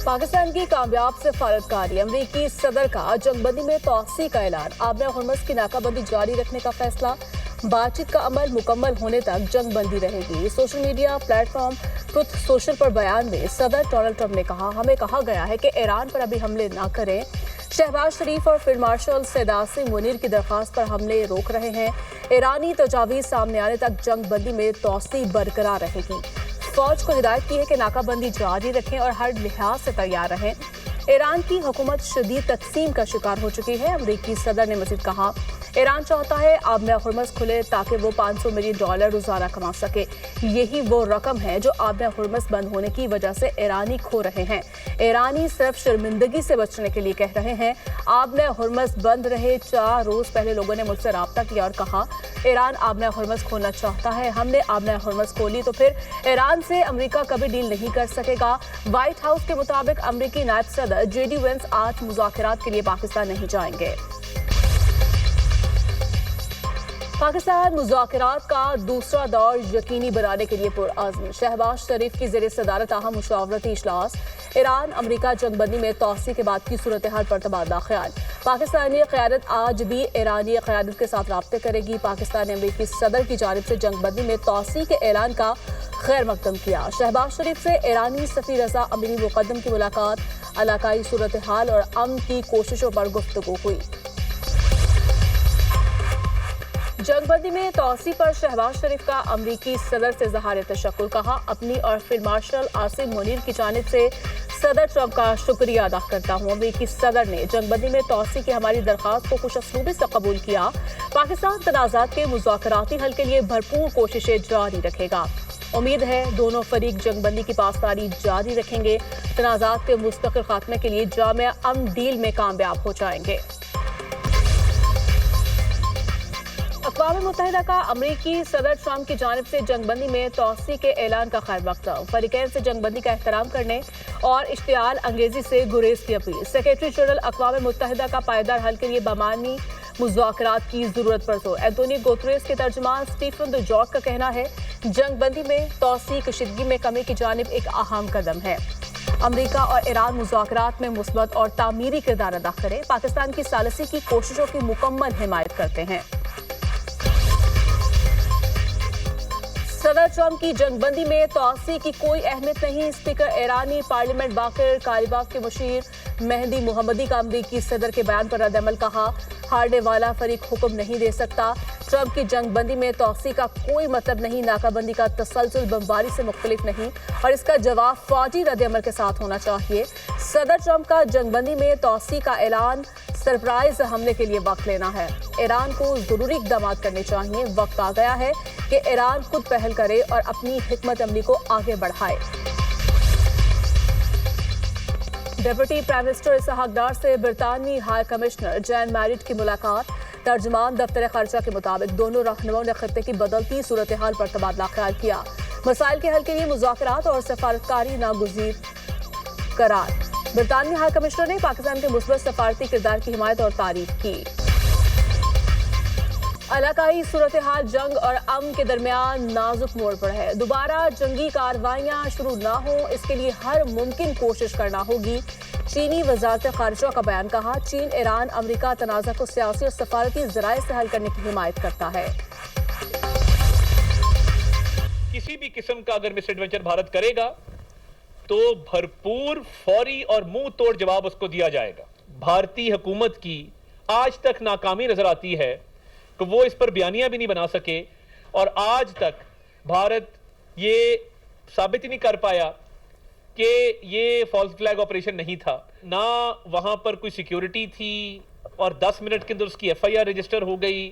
पाकिस्तान की कामयाब सफारतकारी, अमरीकी सदर का जंगबंदी में तोसी का ऐलान, आबना हुर्मस की नाकाबंदी जारी रखने का फैसला, बातचीत का अमल मुकम्मल होने तक जंगबंदी रहेगी। Social media platform truth social पर बयान में सदर डोनाल्ड ट्रंप ने कहा, हमें कहा गया है कि ईरान पर अभी हमले न करें। शहबाज शरीफ और फील्ड मार्शल सैयद आसिम मुनीर की दरख्वास्त पर हमले रोक रहे हैं। ईरानी तजावीज़ सामने आने तक जंगबंदी में तोसी बरकरार रहेगी। फौज को हिदायत की है कि नाकाबंदी जारी रखें और हर लिहाज से तैयार रहें। ईरान की हुकूमत शदीद तकसीम का शिकार हो चुकी है। अमरीकी सदर ने मजीद कहा, ईरान चाहता है आबना हुर्मस खुले ताकि वो $500 मिलियन रोजाना कमा सके। यही वो रकम है जो आबना हुर्मस बंद होने की वजह से ईरानी खो रहे हैं। ईरानी सिर्फ शर्मिंदगी से बचने के लिए कह रहे हैं आबना हुर्मस बंद रहे। 4 रोज पहले लोगों ने मुझसे रब्ता किया और कहा ईरान आबना हुर्मस खोलना चाहता है। हमने आबना हुर्मस खोली तो फिर ईरान से अमेरिका कभी डील नहीं कर सकेगा। व्हाइट हाउस के मुताबिक अमेरिकी नायब सदर JD वेंस आज मुज़ाकरात के लिए पाकिस्तान नहीं जाएंगे। पाकिस्तान मुज़ाकरात का दूसरा दौर यकीनी बनाने के लिए पुरअज़्म। शहबाज शरीफ की ज़ेरे सदारत अहम मुशावरती इजलास। ईरान अमरीका जंगबंदी में तोसी के बाद की सूरत हाल पर तबादला ख्याल। पाकिस्तानी क़यादत आज भी ईरानी क़यादत के साथ राब्ते करेगी। पाकिस्तान ने अमरीकी सदर की जानिब से जंगबंदी में तोसी के ऐलान का खैर मकदम किया। शहबाज शरीफ से ईरानी सफ़ीर रज़ा अमीरी मुक़द्दम की मुलाकात, इलाकाई सूरत हाल और अमन की कोशिशों पर गुफ्तगू हुई। जंगबंदी में तोसी पर शहबाज शरीफ का अमरीकी सदर से इज़हार तशक्कुर, कहा अपनी और फील्ड मार्शल आसिम मुनीर की जानिब से सदर ट्रंप का शुक्रिया अदा करता हूँ। अमरीकी सदर ने जंगबंदी में तोसी की हमारी दरख्वास्त को खुश असलूबी से कबूल किया। पाकिस्तान तनाज़ात के मुज़ाकराती हल के लिए भरपूर कोशिशें जारी रखेगा। उम्मीद है दोनों फरीक जंगबंदी की पासदारी जारी रखेंगे। तनाज़ात के मुस्तक़िल खात्मे के लिए जामिया अमन डील में कामयाब हो जाएंगे। अक़वाम मुत्तहिदा का अमरीकी सदर ट्रंप की जानिब से जंगबंदी में तोसी के ऐलान का खैर मकदम। फरीकैन से जंगबंदी का एहतराम करने और इश्तियाल अंगेजी से गुरेज की अपील। सेक्रेटरी जनरल अक़वाम मुत्तहिदा का पायदार हल के लिए बामानी मुज़ाकरात की जरूरत पर जोर। एंटोनियो गुतेरेस के तर्जुमान स्टीफन दुजार्क का कहना है जंगबंदी में तोसी कशीदगी में कमी की जानिब एक अहम कदम है। अमरीका और ईरान मुज़ाकरात में मुस्बत और तामीरी किरदार अदा करें। पाकिस्तान की सालसी की कोशिशों की मुकम्मल हिमायत करते हैं। सदर ट्रंप की जंगबंदी में तोसी की कोई अहमियत नहीं। स्पीकर ईरानी पार्लियामेंट बाकर कालिबाफ के मुशीर मेहदी मोहम्मदी का अमरीकी सदर के बयान पर रद्द-ए-अमल, कहा हारने वाला फरीक हुक्म नहीं दे सकता। ट्रंप की जंगबंदी में तोसी का कोई मतलब नहीं। नाकाबंदी का तसलसल बमबारी से मुख्तलिफ नहीं और इसका जवाब फौजी रद्द-ए-अमल के साथ होना चाहिए। सदर ट्रंप का जंगबंदी में तोसी का ऐलान सरप्राइज हमले के लिए वक्त लेना है। ईरान को जरूरी इक़दाम करने चाहिए। वक्त आ गया है कि ईरान खुद पहल करे और अपनी हिकमत अमली को आगे बढ़ाए। डिप्टी प्राइम मिनिस्टर इसहाक डार से बरतानवी हाई कमिश्नर जैन मैरिट की मुलाकात। तर्जुमान दफ्तर खर्चा के मुताबिक दोनों रहनुमाओं ने खत्ते की बदलती सूरत हाल पर तबादला ख्याल किया। मसाइल के हल के लिए मुज़ाकरात और सफारतकारी नागुज़ीर करार। बरतानवी हाई कमिश्नर ने पाकिस्तान के मुस्बत सफारती किरदार की हिमायत और तारीफ की। इलाकाई सूरत हाल जंग और अमन के दरमियान नाजुक मोड़ पर है। दोबारा जंगी कार्रवाइयां शुरू ना हो इसके लिए हर मुमकिन कोशिश करना होगी। चीनी वजारत खारिजा का बयान, कहा चीन ईरान अमरीका तनाज़ा को सियासी और सफारती ज़राए से हल करने की हिमायत करता है। किसी भी किस्म का अगर मिस एडवेंचर भारत करेगा तो भरपूर फौरी और मुंह तोड़ जवाब उसको दिया जाएगा। भारतीय हुकूमत की आज तक नाकामी नजर आती है कि वो इस पर बयानियां भी नहीं बना सके और आज तक भारत ये साबित ही नहीं कर पाया कि ये फॉल्स फ्लैग ऑपरेशन नहीं था। ना वहां पर कोई सिक्योरिटी थी और 10 मिनट के अंदर उसकी FIR रजिस्टर हो गई।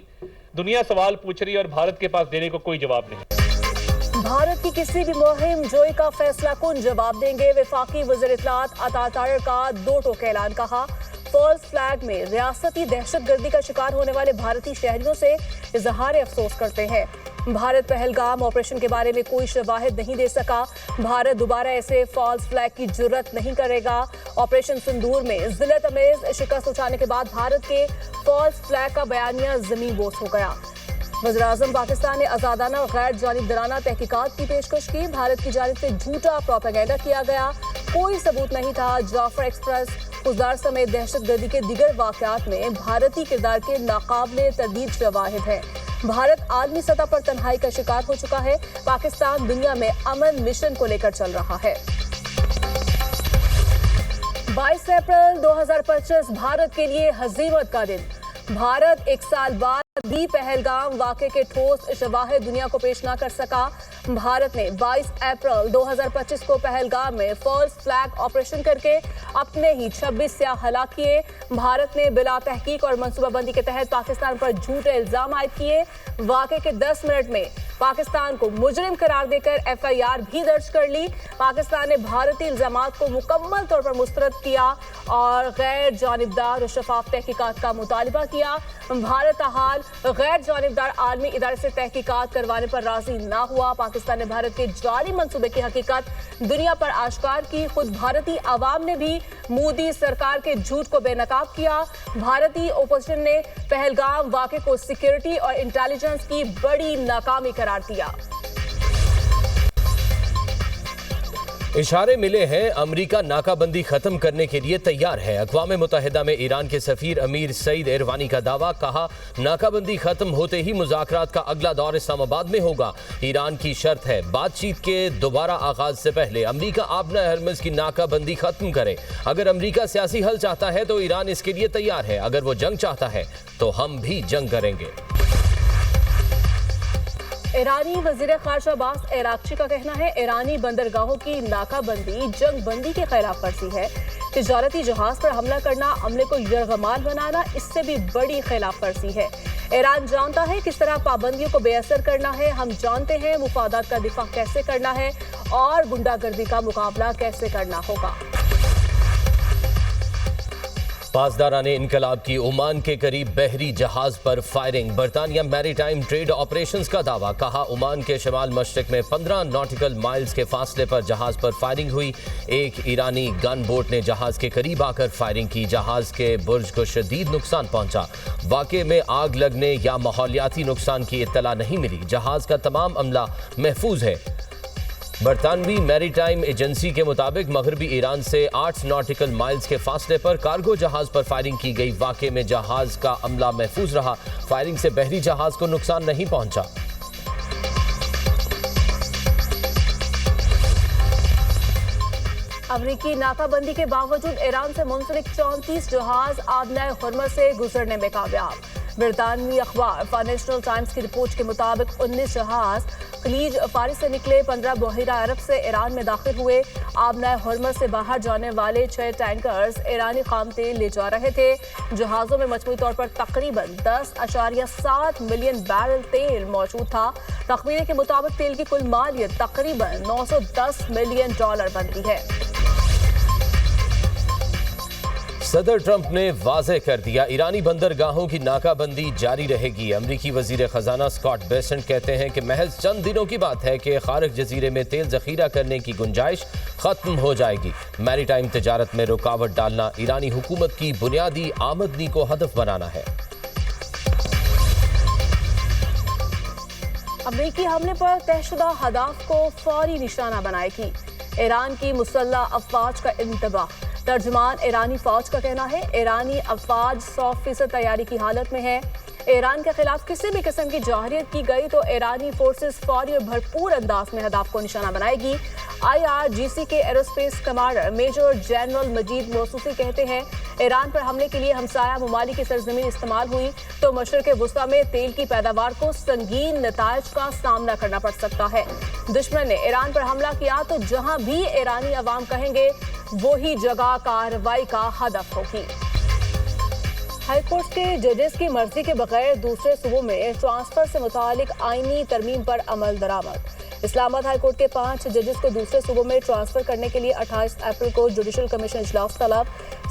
दुनिया सवाल पूछ रही है और भारत के पास देने को कोई जवाब नहीं। भारत की किसी भी मुहिम जोई का फैसला कौन जवाब देंगे। वफाकी वज़ीर इत्तलात अता तायर का 2 टोके ऐलान, कहा फॉल्स फ्लैग में रियासती दहशतगर्दी का शिकार होने वाले भारतीय शहरियों से इजहार अफसोस करते हैं। भारत पहलगाम ऑपरेशन के बारे में कोई शवाहिद नहीं दे सका। भारत दोबारा ऐसे फॉल्स फ्लैग की जुर्रत नहीं करेगा। ऑपरेशन सिंदूर में जिल्लत अमेज शिकस्त उठाने के बाद भारत के फॉल्स फ्लैग का बयानिया जमीन बोस हो गया। वज़ीर-ए-आज़म पाकिस्तान ने आज़ादाना और गैर जानिबदाराना तहकीकात की पेशकश की। भारत की जानिब से झूठा प्रोपेगेंडा किया गया, कोई सबूत नहीं था। जाफर एक्सप्रेस, खुजदार समेत दहशतगर्दी के दीगर वाक़यात में भारतीय किरदार के नाकाबिले तरदीद शवाहिद हैं। भारत आलमी सतह पर तन्हाई का शिकार हो चुका है। पाकिस्तान दुनिया में अमन मिशन को लेकर चल रहा है। 22 अप्रैल 2025 भारत के लिए हज़ीमत का दिन। भारत एक साल बाद भी पहलगाम वाक़े के ठोस शवाहिद दुनिया को पेश न कर सका। भारत ने 22 अप्रैल 2025 को पहलगाम में फॉल्स फ्लैग ऑपरेशन करके अपने ही 26 सियाह हलाक किए। भारत ने बिला तहकीक और मनसूबाबंदी के तहत पाकिस्तान पर झूठे इल्जाम आयद किए। वाक़े के 10 मिनट में पाकिस्तान को मुजरिम करार देकर FIR भी दर्ज कर ली। पाकिस्तान ने भारतीय इल्जामात को मुकम्मल तौर पर मुस्तरद किया और गैर जानिबदार और शफाफ तहकीकात का मुतालबा किया। भारत हाल गैर जानिबदार आलमी इदारे से तहकीकात करवाने पर राजी ना हुआ। पाकिस्तान ने भारत के जाली मंसूबे की हकीकत दुनिया पर आश्कार की। खुद भारतीय आवाम ने भी मोदी सरकार के झूठ को बेनकाब किया। भारतीय ओपोजिशन ने पहलगाम वाक़े को सिक्योरिटी और इंटेलिजेंस की बड़ी नाकामी करार दिया। इशारे मिले हैं, अमरीका नाकाबंदी खत्म करने के लिए तैयार है। अक़वाम मुत्तहिदा में ईरान के सफ़ीर अमीर सईद इरवानी का दावा, कहा नाकाबंदी खत्म होते ही मुज़ाकरात का अगला दौर इस्लामाबाद में होगा। ईरान की शर्त है बातचीत के दोबारा आगाज से पहले अमरीका आबना हरमज़ की नाकाबंदी खत्म करे। अगर अमरीका सियासी हल चाहता है तो ईरान इसके लिए तैयार है। अगर वो जंग चाहता है तो हम भी जंग करेंगे। ईरानी वज़ीर ख़ारिजा अब्बास अराग़ची का कहना है, ईरानी बंदरगाहों की नाकाबंदी जंग बंदी के खिलाफ वर्जी है। तिजारती जहाज पर हमला करना, अमले को यरगमाल बनाना, इससे भी बड़ी खिलाफ वर्जी है। ईरान जानता है किस तरह पाबंदियों को बेअसर करना है। हम जानते हैं मुफादात का दिफा कैसे करना है और गुंडागर्दी का मुकाबला कैसे करना होगा। पासदाराने इनकलाब की ओमान के करीब बहरी जहाज पर फायरिंग। बरतानिया मैरीटाइम ट्रेड ऑपरेशंस का दावा, कहा ओमान के शमाल मशरिक में 15 नॉटिकल माइल्स के फासले पर जहाज पर फायरिंग हुई। एक ईरानी गन बोट ने जहाज के करीब आकर फायरिंग की। जहाज के बुर्ज को शदीद नुकसान पहुंचा। वाक़े में आग लगने या माहौलियाती नुकसान की इत्तला नहीं मिली। जहाज का तमाम अमला महफूज है। बरतानवी मैरीटाइम एजेंसी के मुताबिक मगरबी ईरान से 8 नॉटिकल माइल्स के फासले पर कार्गो जहाज पर फायरिंग की गई। वाक़े में जहाज का अमला महफूज रहा। फायरिंग से बहरी जहाज को नुकसान नहीं पहुंचा। अमरीकी नाकाबंदी के बावजूद ईरान से मुंसलिक 34 जहाज आबना हरमज़ से गुजरने में कामयाब। बरतानवी अखबार फाइनेंशियल टाइम्स की रिपोर्ट के मुताबिक 19 जहाज खलीज फारिस से निकले, 15 बहिरा अरब से ईरान में दाखिल हुए। आबना हरमज़ से बाहर जाने वाले 6 टैंकर्स ईरानी खाम तेल ले जा रहे थे। जहाज़ों में मजमूई तौर पर तकरीबन 10.7 मिलियन बैरल तेल मौजूद था। तखमीने के मुताबिक तेल की कुल मालियत तकरीबन $910 मिलियन बन रही है। सदर ट्रंप ने वाज़ेह कर दिया, ईरानी बंदरगाहों की नाकाबंदी जारी रहेगी। अमरीकी वज़ीर ख़ज़ाना स्कॉट बेसेंट कहते हैं कि महज चंद दिनों की बात है कि ख़ारिज जजीरे में तेल ज़ख़ीरा करने की गुंजाइश ख़त्म हो जाएगी। मैरीटाइम तिजारत में रुकावट डालना ईरानी हुकूमत की बुनियादी आमदनी को हदफ बनाना है। अमरीकी हमले पर तयशुदा हदाफ को फौरी निशाना बनाएगी। ईरान की मुसल्लह अफवाज का इंतबाह। तर्जुमान ईरानी फौज का कहना है, ईरानी अफवाज 100% तैयारी की हालत में है। ईरान के खिलाफ किसी भी किस्म की जाहिरियत की गई तो ईरानी फोर्सेस फौरी और भरपूर अंदाज में हदाफ को निशाना बनाएगी। IRGC के एरोस्पेस कमांडर मेजर जनरल मजीद मौसूसी कहते हैं, ईरान पर हमले के लिए हमसाया ममालिक की सरजमीन इस्तेमाल हुई तो मशरिक़ वुस्ता में तेल की पैदावार को संगीन नताइज का सामना करना पड़ सकता है। दुश्मन ने ईरान पर हमला किया तो जहां भी ईरानी अवाम कहेंगे वही जगह कार्रवाई का हदफ होगी। हाईकोर्ट के जजेस की मर्जी के बगैर दूसरे सूबों में ट्रांसफर से मुतालिक आईनी तरमीम पर अमल दरामद। इस्लामाबाद हाईकोर्ट के 5 जजेस को दूसरे सूबों में ट्रांसफर करने के लिए 28 अप्रैल को जुडिशल कमीशन इजलास तलब।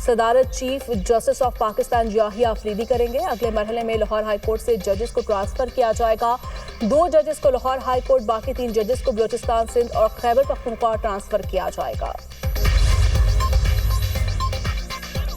सदारत chief justice of Pakistan Yahya Afridi करेंगे। अगले मरहले में लाहौर हाईकोर्ट से जजेस को ट्रांसफर किया जाएगा। 2 जजेस को लाहौर हाईकोर्ट, बाकी 3 जजेस को बलूचिस्तान, सिंध और खैबर पख्तूनख्वा ट्रांसफर किया जाएगा।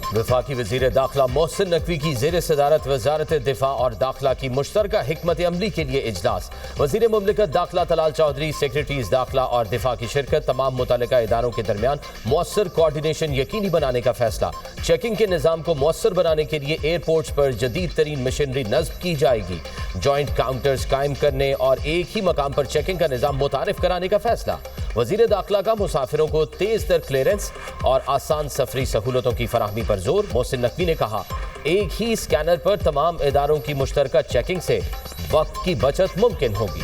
वफाकी वजीर दाखिला मोहसिन नकवी की जेर सदारत वजारत दिफा और दाखिला की मुश्तरका हिकमत अमली के लिए इजलास। वजीर मुमलिकत दाखिला तलाल चौधरी, सेक्रेटरीज दाखिला और दिफा की शिरकत। तमाम मुतल्लिका इदारों के दरमियान मौसर कोऑर्डिनेशन यकीनी बनाने का फैसला। चेकिंग के निज़ाम को मौसर बनाने के लिए एयरपोर्ट्स पर जदीद तरीन मशीनरी नस्ब की जाएगी। जॉइंट काउंटर्स कायम करने और एक ही मकाम पर चेकिंग का निज़ाम मुतारिफ कराने का फैसला। वजीर दाखिला का मुसाफिरों को तेज तर क्लियरेंस और आसान सफरी सहूलतों की फराहमी पर जोर। मोहसिन नकवी ने कहा, एक ही स्कैनर पर तमाम इदारों की मुश्तरका चेकिंग से वक्त की बचत मुमकिन होगी।